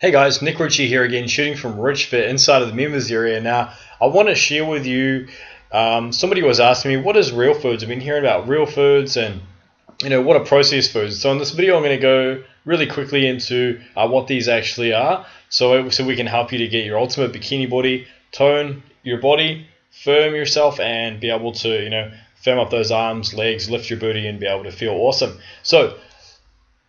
Hey guys, Nick Ritchie here again, shooting from Ritch inside of the members area. Now, I want to share with you. Somebody was asking me, what is real foods? I've been hearing about real foods and what are processed foods. So in this video, I'm going to go really quickly into what these actually are, so we can help you to get your ultimate bikini body, tone your body, firm yourself, and be able to firm up those arms, legs, lift your booty, and be able to feel awesome. So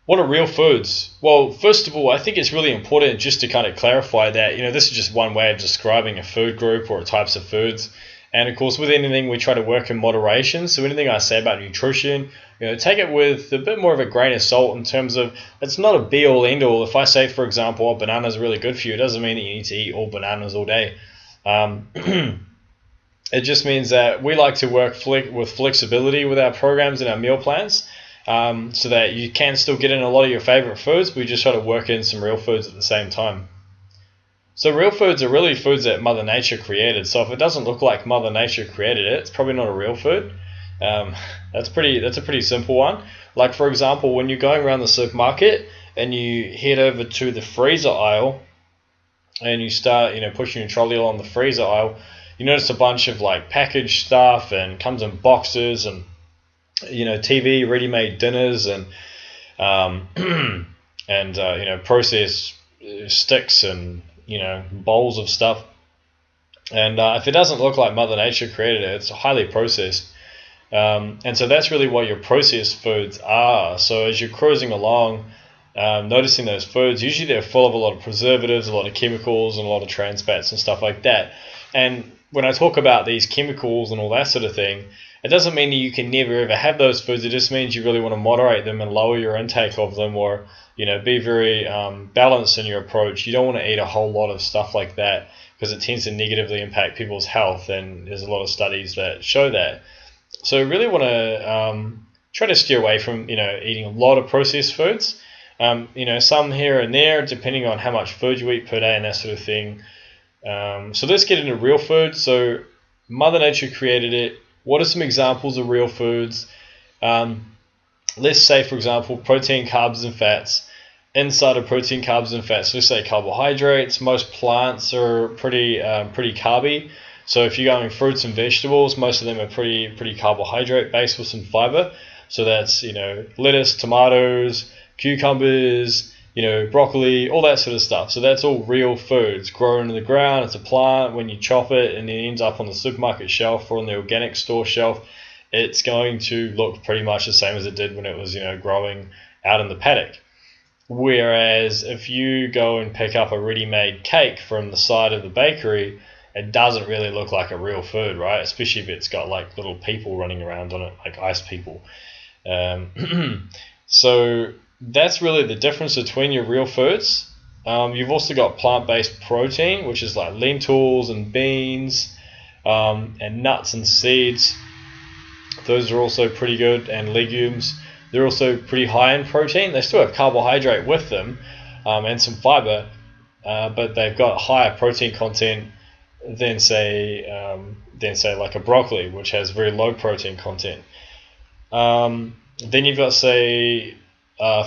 what are real foods? Well, first of all, I think it's really important just to kind of clarify that, this is just one way of describing a food group or types of foods. And of course, with anything, we try to work in moderation. So anything I say about nutrition, take it with a bit more of a grain of salt in terms of it's not a be-all, end-all. If I say, for example, bananas are really good for you, it doesn't mean that you need to eat all bananas all day. It just means that we like to work with flexibility with our programs and our meal plans. So that you can still get in a lot of your favorite foods, but we just try to work in some real foods at the same time. So real foods are really foods that Mother Nature created. So if it doesn't look like Mother Nature created it, it's probably not a real food. That's a pretty simple one. Like, for example, when you're going around the supermarket and you head over to the freezer aisle and you start pushing your trolley along the freezer aisle, you notice a bunch of like packaged stuff and comes in boxes and TV, ready-made dinners, and processed sticks and bowls of stuff. And if it doesn't look like Mother Nature created it, it's highly processed. And so that's really what your processed foods are. So as you're cruising along, noticing those foods, usually they're full of a lot of preservatives, a lot of chemicals, and a lot of trans fats and stuff like that. And when I talk about these chemicals and all that sort of thing, it doesn't mean that you can never ever have those foods. It just means you really want to moderate them and lower your intake of them, or be very balanced in your approach. You don't want to eat a whole lot of stuff like that because it tends to negatively impact people's health, and there's a lot of studies that show that. So you really want to try to steer away from eating a lot of processed foods. Some here and there, depending on how much food you eat per day and that sort of thing. So let's get into real food. So Mother Nature created it. What are some examples of real foods? Let's say, for example, protein, carbs, and fats. Inside of protein, carbs, and fats, let's say carbohydrates. Most plants are pretty carby. So if you're going fruits and vegetables, most of them are pretty carbohydrate based with some fiber. So that's lettuce, tomatoes, cucumbers, broccoli, all that sort of stuff. So that's all real food. It's grown in the ground, it's a plant. When you chop it and it ends up on the supermarket shelf or on the organic store shelf, it's going to look pretty much the same as it did when it was, growing out in the paddock. Whereas if you go and pick up a ready-made cake from the side of the bakery, it doesn't really look like a real food, right? Especially if it's got like little people running around on it, like ice people. So that's really the difference between your real foods. You've also got plant-based protein, which is like lentils and beans and nuts and seeds. Those are also pretty good, and legumes. They're also pretty high in protein. They still have carbohydrate with them and some fiber, but they've got higher protein content than say like a broccoli, which has very low protein content. Then you've got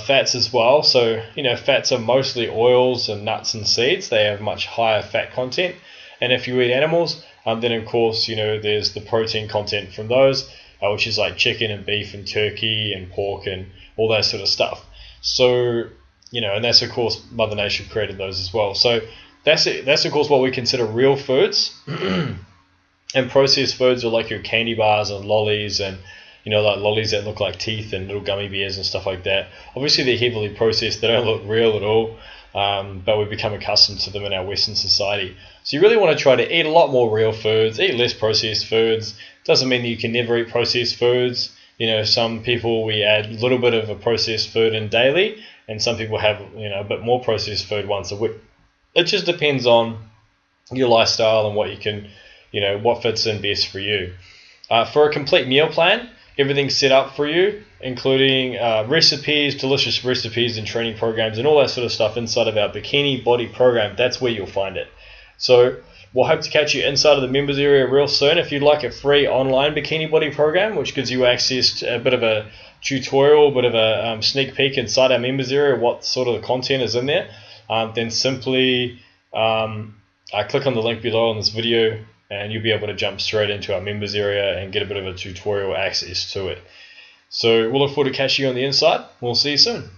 fats as well. So fats are mostly oils and nuts and seeds. They have much higher fat content. And if you eat animals, then of course there's the protein content from those, which is like chicken and beef and turkey and pork and all that sort of stuff. So and that's of course Mother Nature created those as well. So that's of course what we consider real foods. And processed foods are like your candy bars and lollies and like lollies that look like teeth and little gummy bears and stuff like that. Obviously, they're heavily processed. They don't look real at all, but we've become accustomed to them in our Western society. So you really want to try to eat a lot more real foods, eat less processed foods. Doesn't mean that you can never eat processed foods. Some people, we add a little bit of a processed food in daily, and some people have a bit more processed food once a week. It just depends on your lifestyle and what you can, what fits in best for you. For a complete meal plan, everything's set up for you, including recipes, delicious recipes and training programs and all that sort of stuff inside of our Bikini Body program. That's where you'll find it. So we'll hope to catch you inside of the members area real soon. If you'd like a free online Bikini Body program, which gives you access to a bit of a tutorial, bit of a sneak peek inside our members area, what sort of the content is in there, then simply I click on the link below on this video and you'll be able to jump straight into our members area and get a bit of a tutorial access to it. So we'll look forward to catching you on the inside. We'll see you soon.